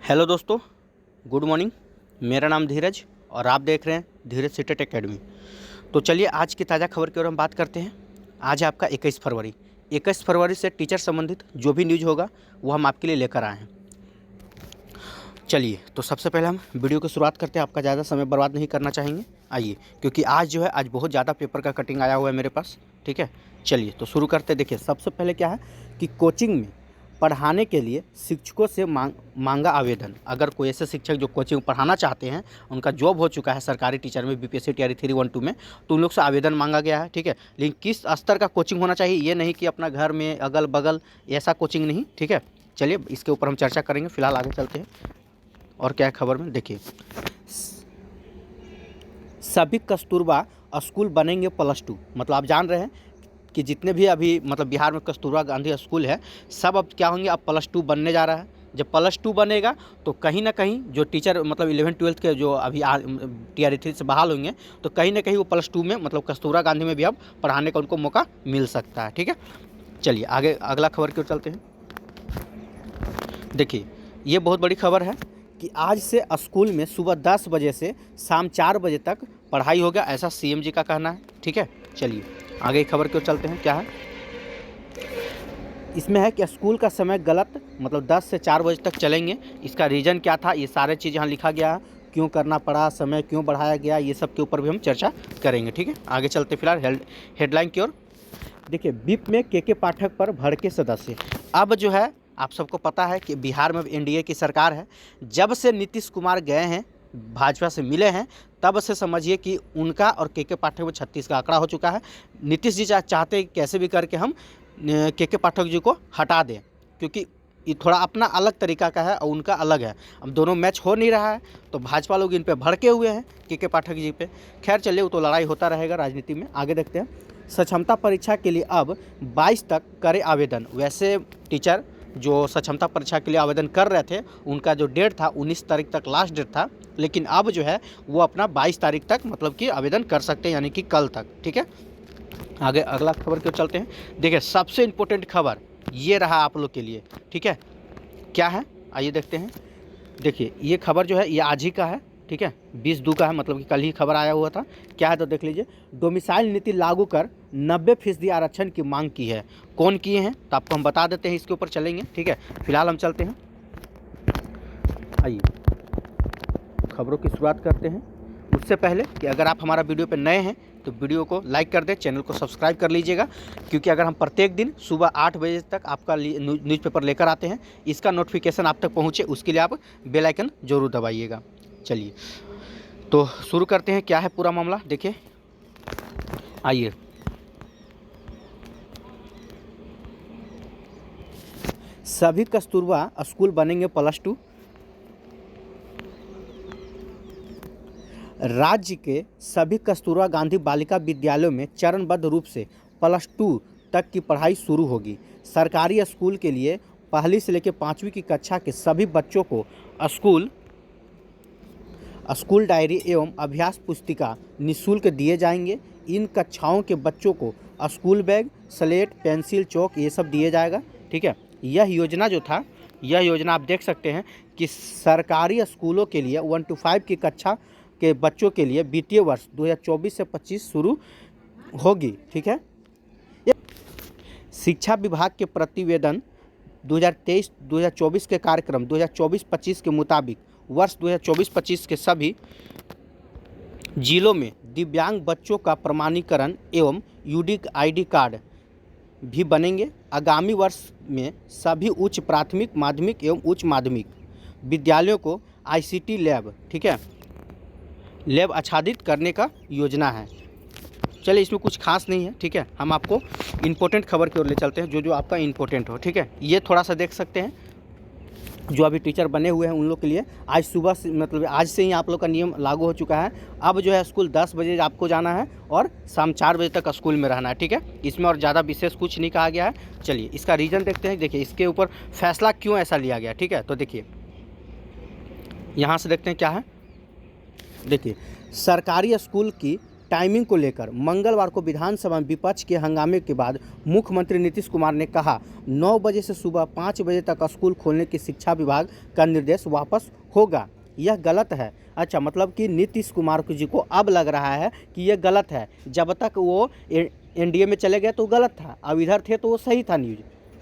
Hello दोस्तों, good morning. मेरा नाम धीरज और आप देख रहे हैं धीरज सीटेट एकेडमी। तो चलिए आज की ताज़ा खबर की ओर हम बात करते हैं। आज है आपका 21 फरवरी। 21 फरवरी से टीचर संबंधित जो भी न्यूज़ होगा वो हम आपके लिए लेकर आए हैं। चलिए तो सबसे पहले हम वीडियो की शुरुआत करते हैं। आपका ज़्यादा समय बर्बाद नहीं करना चाहेंगे, आइए, क्योंकि आज बहुत ज़्यादा पेपर का कटिंग आया हुआ है मेरे पास। ठीक है, चलिए तो शुरू करते हैं। देखिए सबसे पहले क्या है कि कोचिंग में पढ़ाने के लिए शिक्षकों से मांगा आवेदन। अगर कोई ऐसे शिक्षक जो कोचिंग पढ़ाना चाहते हैं, उनका जॉब हो चुका है सरकारी टीचर में बीपीएससी तैयारी 312 में, तो उन लोग से आवेदन मांगा गया है। ठीक है, लेकिन किस स्तर का कोचिंग होना चाहिए, ये नहीं कि अपना घर में अगल बगल ऐसा कोचिंग नहीं। ठीक है, चलिए इसके ऊपर हम चर्चा करेंगे। फिलहाल आगे चलते हैं और क्या है खबर में। देखिए सभी कस्तूरबा स्कूल बनेंगे +2। मतलब आप जान रहे हैं कि जितने भी अभी मतलब बिहार में कस्तूरबा गांधी स्कूल है, सब अब क्या होंगे, अब +2 बनने जा रहा है। जब +2 बनेगा तो कहीं ना कहीं जो टीचर मतलब 11-12 के जो अभी टीआर 3 से बहाल होंगे, तो कहीं ना कहीं वो +2 में मतलब कस्तूरबा गांधी में भी अब पढ़ाने का उनको मौका मिल सकता है। ठीक है, चलिए आगे अगला खबर की ओर चलते हैं। देखिए ये बहुत बड़ी खबर है कि आज से स्कूल में सुबह 10 बजे से शाम 4 बजे तक पढ़ाई होगा, ऐसा सीएम जी का कहना है। ठीक है, चलिए आगे खबर की ओर चलते हैं। क्या है इसमें है कि स्कूल का समय गलत, मतलब 10 से 4 बजे तक चलेंगे। इसका रीज़न क्या था, ये सारे चीज़ यहाँ लिखा गया है, क्यों करना पड़ा, समय क्यों बढ़ाया गया, ये सब के ऊपर भी हम चर्चा करेंगे। ठीक है, आगे चलते फिलहाल हेडलाइन की ओर। देखिए विप में के पाठक पर भड़के सदस्य। अब जो है आप सबको पता है कि बिहार में एनडीए की सरकार है। जब से नीतीश कुमार गए हैं, भाजपा से मिले हैं, तब से समझिए कि उनका और के पाठक में 36 का आंकड़ा हो चुका है। नीतीश जी चाहते हैं कैसे भी करके हम के पाठक जी को हटा दें, क्योंकि ये थोड़ा अपना अलग तरीका का है और उनका अलग है। अब दोनों मैच हो नहीं रहा है, तो भाजपा लोग इन पे भड़के हुए हैं के पाठक जी पे। खैर चलिए, वो तो लड़ाई होता रहेगा राजनीति में। आगे देखते हैं। सक्षमता परीक्षा के लिए अब 22 तक करे आवेदन। वैसे टीचर जो सक्षमता परीक्षा के लिए आवेदन कर रहे थे, उनका जो डेट था 19 तारीख तक लास्ट डेट था, लेकिन अब जो है वो अपना 22 तारीख तक मतलब कि आवेदन कर सकते हैं, यानी कि कल तक। ठीक है, आगे अगला खबर की ओर चलते हैं। देखिए सबसे इम्पोर्टेंट खबर ये रहा आप लोग के लिए। ठीक है, क्या है आइए देखते हैं। देखिए ये खबर जो है ये आज ही का है। ठीक है, 20/2 का है, मतलब कि कल ही खबर आया हुआ था। क्या है तो देख लीजिए। डोमिसाइल नीति लागू कर 90% आरक्षण की मांग की है। कौन किए हैं तो आपको हम बता देते हैं, इसके ऊपर चलेंगे। ठीक है, फिलहाल हम चलते हैं, आइए खबरों की शुरुआत करते हैं। उससे पहले कि अगर आप हमारा वीडियो पर नए हैं तो वीडियो को लाइक कर दें, चैनल को सब्सक्राइब कर लीजिएगा, क्योंकि अगर हम प्रत्येक दिन सुबह 8 बजे तक आपका न्यूज़पेपर लेकर आते हैं, इसका नोटिफिकेशन आप तक पहुँचे, उसके लिए आप बेल आइकन जरूर दबाइएगा। चलिए तो शुरू करते हैं, क्या है पूरा मामला। देखिए आइए, सभी कस्तूरबा स्कूल बनेंगे +2। राज्य के सभी कस्तूरबा गांधी बालिका विद्यालयों में चरणबद्ध रूप से +2 तक की पढ़ाई शुरू होगी। सरकारी स्कूल के लिए पहली से लेकर 5वीं की कक्षा के सभी बच्चों को स्कूल डायरी एवं अभ्यास पुस्तिका निःशुल्क दिए जाएंगे। इन कक्षाओं के बच्चों को स्कूल बैग, स्लेट, पेंसिल, चौक ये सब दिए जाएगा। ठीक है, यह योजना जो था, यह योजना आप देख सकते हैं कि सरकारी स्कूलों के लिए 1 to 5 की कक्षा के बच्चों के लिए वित्तीय वर्ष 2024 से 25 शुरू होगी। ठीक है, शिक्षा विभाग के प्रतिवेदन 2023-2024 के कार्यक्रम 2024-25 के मुताबिक वर्ष 2024-25 के सभी जिलों में दिव्यांग बच्चों का प्रमाणीकरण एवं यूनिक आईडी कार्ड भी बनेंगे। आगामी वर्ष में सभी उच्च प्राथमिक, माध्यमिक एवं उच्च माध्यमिक विद्यालयों को आईसीटी लैब, ठीक है, लैब आच्छादित करने का योजना है। चलिए इसमें कुछ खास नहीं है। ठीक है, हम आपको इम्पोर्टेंट खबर की ओर ले चलते हैं, जो आपका इम्पोर्टेंट हो। ठीक है, ये थोड़ा सा देख सकते हैं, जो अभी टीचर बने हुए हैं उन लोग के लिए आज सुबह से मतलब आज से ही आप लोग का नियम लागू हो चुका है। अब जो है स्कूल 10 बजे आपको जाना है और शाम 4 बजे तक स्कूल में रहना है। ठीक है, इसमें और ज़्यादा विशेष कुछ नहीं कहा गया है। चलिए इसका रीज़न देखते हैं। देखिए इसके ऊपर फैसला क्यों ऐसा लिया गया। ठीक है, तो देखिए यहाँ से देखते हैं क्या है। देखिए सरकारी स्कूल की टाइमिंग को लेकर मंगलवार को विधानसभा में विपक्ष के हंगामे के बाद मुख्यमंत्री नीतीश कुमार ने कहा 9 बजे से सुबह 5 बजे तक स्कूल खोलने की शिक्षा विभाग का निर्देश वापस होगा। यह गलत है। अच्छा, मतलब कि नीतीश कुमार जी को अब लग रहा है कि यह गलत है। जब तक वो एनडीए में चले गए तो गलत था, अब इधर थे तो वो सही था न्यूज।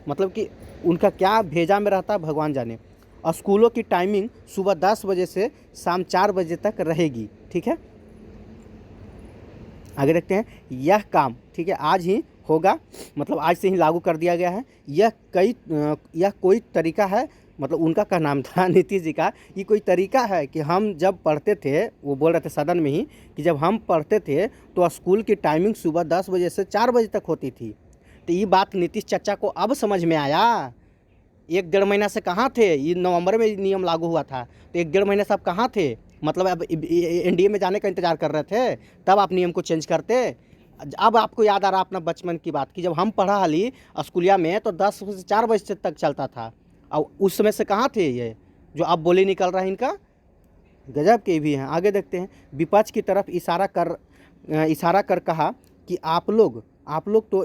मतलब कि उनका क्या भेजा में रहता भगवान जाने। स्कूलों की टाइमिंग सुबह 10 बजे से शाम 4 बजे तक रहेगी। ठीक है, आगे देखते हैं। यह काम ठीक है आज ही होगा, मतलब आज से ही लागू कर दिया गया है। यह कोई तरीका है, मतलब उनका क्या नाम था नीतीश जी का, ये कोई तरीका है कि हम जब पढ़ते थे, वो बोल रहे थे सदन में ही कि जब हम पढ़ते थे तो स्कूल की टाइमिंग सुबह 10 बजे से 4 बजे तक होती थी। तो ये बात नीतीश चाचा को अब समझ में आया। 1-1.5 महीना से कहाँ थे, ये नवंबर में नियम लागू हुआ था, तो 1-1.5 महीने से आप कहाँ थे? मतलब अब एनडीए में जाने का इंतज़ार कर रहे थे, तब आप नियम को चेंज करते। अब आपको याद आ रहा अपना बचपन की बात कि जब हम पढ़ा हाली स्कूलिया में तो 10 से 4 बजे तक चलता था, और उस समय से कहाँ थे ये जो अब बोली निकल रहा है इनका। गजब के भी हैं। आगे देखते हैं। विपक्ष की तरफ इशारा कर कहा कि आप लोग तो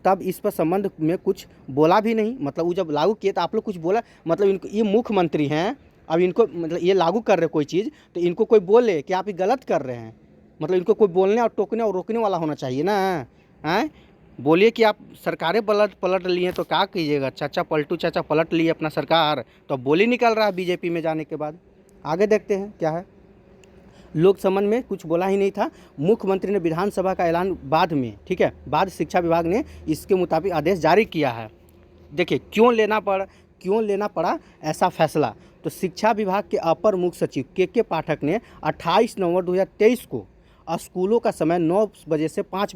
तब इस पर संबंध में कुछ बोला भी नहीं। मतलब वो जब लागू किए तो आप लोग कुछ बोला, मतलब इनको, ये मुख्यमंत्री हैं, अब इनको मतलब ये लागू कर रहे कोई चीज़ तो इनको कोई बोले कि आप ये गलत कर रहे हैं, मतलब इनको कोई बोलने और टोकने और रोकने वाला होना चाहिए ना। हैं, बोलिए कि आप सरकारें पलट लिए तो क्या कीजिएगा। चाचा पलटू चाचा पलट लिए अपना सरकार, तो अब बोली निकल रहा है बीजेपी में जाने के बाद। आगे देखते हैं क्या है। लोकसभा में कुछ बोला ही नहीं था। मुख्यमंत्री ने विधानसभा का ऐलान बाद में, ठीक है, बाद शिक्षा विभाग ने इसके मुताबिक आदेश जारी किया है। देखिए क्यों लेना पड़ा ऐसा फैसला। तो शिक्षा विभाग के अपर मुख्य सचिव के पाठक ने 28 नवंबर 2023 को स्कूलों का समय 9 बजे से 5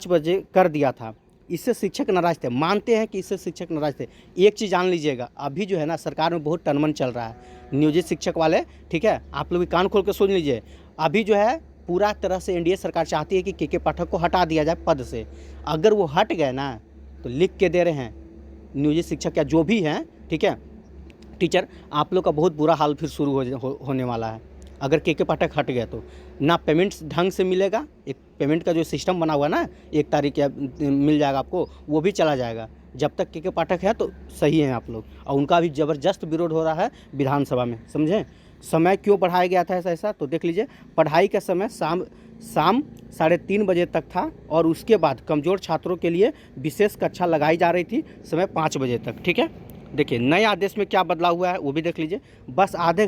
बजे कर दिया था। इससे शिक्षक नाराज थे, मानते हैं कि इससे शिक्षक नाराज थे। एक चीज़ जान लीजिएगा, अभी जो है ना सरकार में बहुत टनमन चल रहा है, नियोजित शिक्षक वाले, ठीक है, आप लोग भी कान खोल के सुन लीजिए। अभी जो है पूरा तरह से एनडीए सरकार चाहती है कि के पाठक को हटा दिया जाए पद से। अगर वो हट गए ना तो लिख के दे रहे हैं नियोजित शिक्षक या जो भी हैं, ठीक है, टीचर, आप लोग का बहुत बुरा हाल फिर शुरू होने वाला है। अगर के पाठक हट गया तो ना पेमेंट ढंग से मिलेगा, एक पेमेंट का जो सिस्टम बना हुआ ना 1 तारीख या मिल जाएगा आपको, वो भी चला जाएगा। जब तक के पाठक है तो सही है आप लोग, और उनका भी ज़बरदस्त विरोध हो रहा है विधानसभा में, समझें। समय क्यों बढ़ाया गया था ऐसा तो देख लीजिए। पढ़ाई का समय शाम 3:30 बजे तक था, और उसके बाद कमज़ोर छात्रों के लिए विशेष कक्षा लगाई जा रही थी, समय 5 बजे तक। ठीक है, देखिए नए आदेश में क्या बदलाव हुआ है वो भी देख लीजिए। बस आधे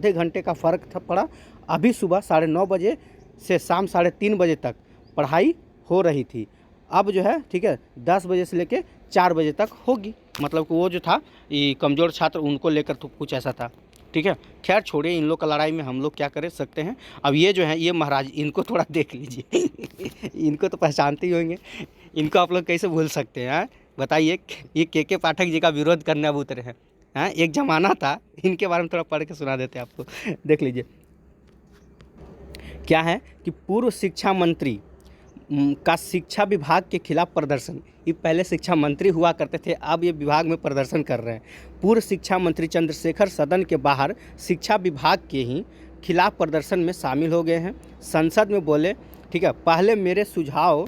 घंटे का फ़र्क पड़ा। अभी सुबह 9:30 बजे से शाम 3:30 बजे तक पढ़ाई हो रही थी, अब जो है, ठीक है, 10 बजे से लेके 4 बजे तक होगी। मतलब कि वो जो था ये कमज़ोर छात्र, उनको लेकर तो कुछ ऐसा था। ठीक है, खैर छोड़िए, इन लोग का लड़ाई में हम लोग क्या कर सकते हैं। अब ये जो है, ये महाराज, इनको थोड़ा देख लीजिए इनको तो पहचानते ही होंगे, इनको आप लोग कैसे भूल सकते हैं, बताइए। ये के पाठक जी का विरोध करने अब उतरे हैं। हाँ, एक ज़माना था, इनके बारे में थोड़ा पढ़ के सुना देते हैं आपको, देख लीजिए। क्या है कि पूर्व शिक्षा मंत्री का शिक्षा विभाग के खिलाफ प्रदर्शन। ये पहले शिक्षा मंत्री हुआ करते थे, अब ये विभाग में प्रदर्शन कर रहे हैं। पूर्व शिक्षा मंत्री चंद्रशेखर सदन के बाहर शिक्षा विभाग के ही खिलाफ प्रदर्शन में शामिल हो गए हैं। संसद में बोले, ठीक है, पहले मेरे सुझाव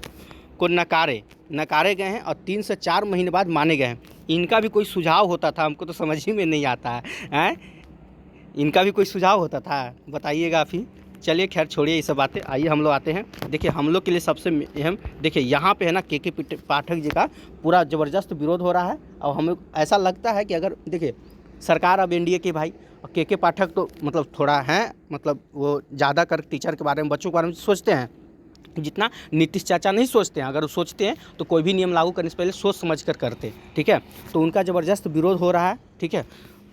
को नकारे गए हैं और 3 से 4 महीने बाद माने गए हैं। इनका भी कोई सुझाव होता था, हमको तो समझ ही में नहीं आता है। इनका भी कोई सुझाव होता था, बताइएगा आप ही। चलिए खैर छोड़िए ये सब बातें, आइए हम लोग आते हैं। देखिए हम लोग के लिए सबसे अहम, देखिए यहाँ पे है ना के पाठक जी का पूरा ज़बरदस्त विरोध हो रहा है। और हमें ऐसा लगता है कि अगर देखिए सरकार अब एनडीए के भाई, और के पाठक तो मतलब थोड़ा हैं, मतलब वो ज़्यादा कर टीचर के बारे में, बच्चों के बारे में सोचते हैं जितना नीतीश चाचा नहीं सोचते हैं। अगर वो सोचते हैं तो कोई भी नियम लागू करने से पहले सोच समझ कर करते, ठीक है। तो उनका ज़बरदस्त विरोध हो रहा है, ठीक है,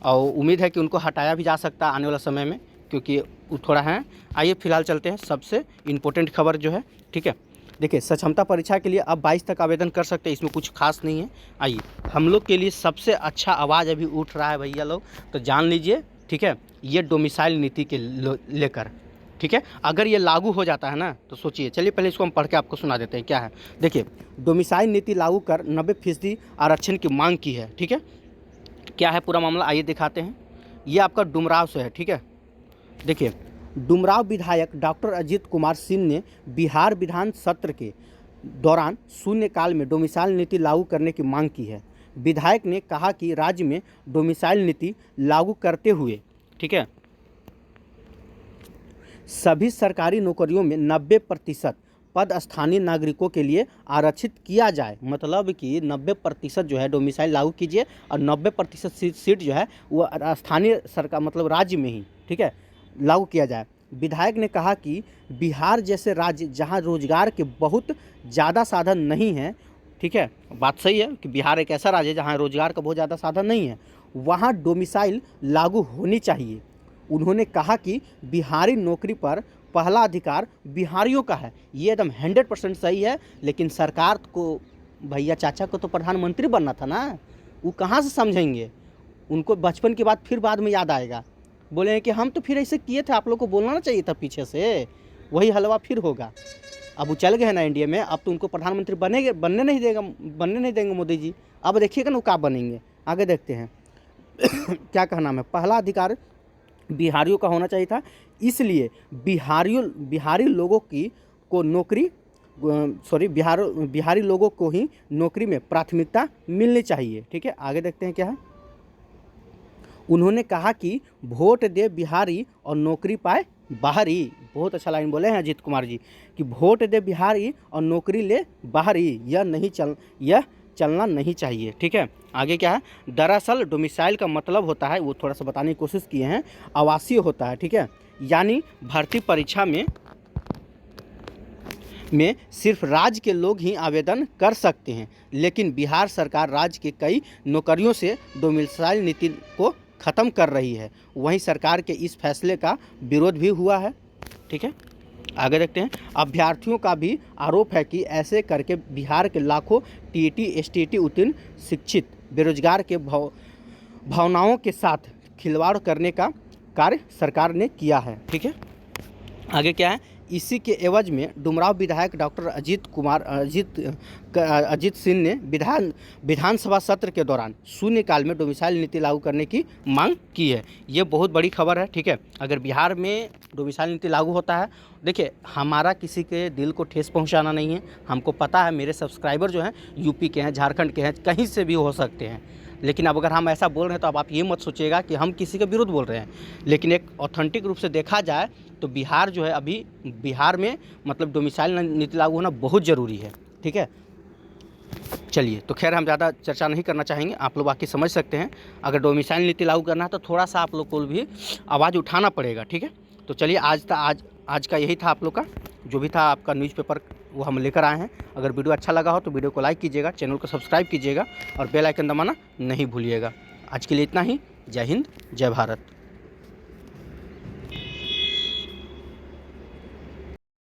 और उम्मीद है कि उनको हटाया भी जा सकता है आने वाला समय में, क्योंकि वो थोड़ा है। आइए फिलहाल चलते हैं सबसे इम्पोर्टेंट खबर जो है, ठीक है। देखिए सक्षमता परीक्षा के लिए अब 22 तक आवेदन कर सकते हैं, इसमें कुछ खास नहीं है। आइए हम लोग के लिए सबसे अच्छा आवाज़ अभी उठ रहा है भैया लोग, तो जान लीजिए, ठीक है, ये डोमिसाइल नीति के लेकर, ठीक है। अगर ये लागू हो जाता है ना तो सोचिए। चलिए पहले इसको हम पढ़ के आपको सुना देते हैं क्या है। देखिए, डोमिसाइल नीति लागू कर 90% आरक्षण की मांग की है, ठीक है। क्या है पूरा मामला, आइए दिखाते हैं। ये आपका डुमराव से है, ठीक है। देखिए डुमराव विधायक डॉक्टर अजीत कुमार सिंह ने बिहार विधान सत्र के दौरान शून्यकाल में डोमिसाइल नीति लागू करने की मांग की है। विधायक ने कहा कि राज्य में डोमिसाइल नीति लागू करते हुए, ठीक है, सभी सरकारी नौकरियों में 90% पद स्थानीय नागरिकों के लिए आरक्षित किया जाए। मतलब कि 90% जो है डोमिसाइल लागू कीजिए और 90% सीट जो है वो स्थानीय सरकार मतलब राज्य में ही, ठीक है, लागू किया जाए। विधायक ने कहा कि बिहार जैसे राज्य जहां रोजगार के बहुत ज़्यादा साधन नहीं हैं, ठीक है, बात सही है कि बिहार एक ऐसा राज्य है जहां रोजगार का बहुत ज़्यादा साधन नहीं है, वहां डोमिसाइल लागू होनी चाहिए। उन्होंने कहा कि बिहारी नौकरी पर पहला अधिकार बिहारियों का है। ये एकदम 100% सही है, लेकिन सरकार को, भैया चाचा को तो प्रधानमंत्री बनना था ना, वो कहाँ से समझेंगे? उनको बचपन की बात फिर बाद में याद आएगा, बोले कि हम तो फिर ऐसे किए थे, आप लोग को बोलना चाहिए था पीछे से, वही हलवा फिर होगा। अब वो चल गए हैं ना इंडिया में, अब तो उनको प्रधानमंत्री बनने नहीं देंगे मोदी जी। अब देखिएगा ना वो क्या बनेंगे, आगे देखते हैं। क्या कहना है, पहला अधिकार बिहारियों का होना चाहिए था, इसलिए बिहारी लोगों की को नौकरी बिहारी लोगों को ही नौकरी में प्राथमिकता मिलनी चाहिए, ठीक है। आगे देखते हैं क्या है। उन्होंने कहा कि वोट दे बिहारी और नौकरी पाए बाहरी। बहुत अच्छा लाइन बोले हैं अजीत कुमार जी कि वोट दे बिहारी और नौकरी ले बाहरी, यह चलना नहीं चाहिए, ठीक है। आगे क्या है, दरअसल डोमिसाइल का मतलब होता है, वो थोड़ा सा बताने की कोशिश किए हैं, आवासीय होता है, ठीक है। यानी भर्ती परीक्षा में सिर्फ राज्य के लोग ही आवेदन कर सकते हैं, लेकिन बिहार सरकार राज्य के कई नौकरियों से डोमिसाइल नीति को ख़त्म कर रही है। वहीं सरकार के इस फैसले का विरोध भी हुआ है, ठीक है। आगे देखते हैं। अभ्यर्थियों का भी आरोप है कि ऐसे करके बिहार के लाखों टीईटी एसटीईटी उत्तीर्ण शिक्षित बेरोजगार के भावनाओं के साथ खिलवाड़ करने का कार्य सरकार ने किया है, ठीक है। आगे क्या है, इसी के एवज में डुमराव विधायक डॉक्टर अजीत सिंह ने विधानसभा सत्र के दौरान शून्यकाल में डोमिसाइल नीति लागू करने की मांग की है। ये बहुत बड़ी खबर है, ठीक है। अगर बिहार में डोमिसाइल नीति लागू होता है, देखिए हमारा किसी के दिल को ठेस पहुंचाना नहीं है, हमको पता है मेरे सब्सक्राइबर जो हैं यूपी के हैं, झारखंड के हैं, कहीं से भी हो सकते हैं। लेकिन अब अगर हम ऐसा बोल रहे हैं तो अब आप ये मत सोचिएगा कि हम किसी के विरुद्ध बोल रहे हैं, लेकिन एक ऑथेंटिक रूप से देखा जाए तो बिहार जो है, अभी बिहार में मतलब डोमिसाइल नीति लागू होना बहुत ज़रूरी है, ठीक है। चलिए, तो खैर हम ज़्यादा चर्चा नहीं करना चाहेंगे, आप लोग बाकी समझ सकते हैं। अगर डोमिसाइल नीति लागू करना है तो थोड़ा सा आप लोग को भी आवाज़ उठाना पड़ेगा, ठीक है। तो चलिए, आज का यही था, आप लोग का जो भी था आपका न्यूज़पेपर वो हम लेकर आए हैं। अगर वीडियो अच्छा लगा हो तो वीडियो को लाइक कीजिएगा, चैनल को सब्सक्राइब कीजिएगा और बेल आइकन दबाना नहीं भूलिएगा। आज के लिए इतना ही। जय हिंद, जय भारत।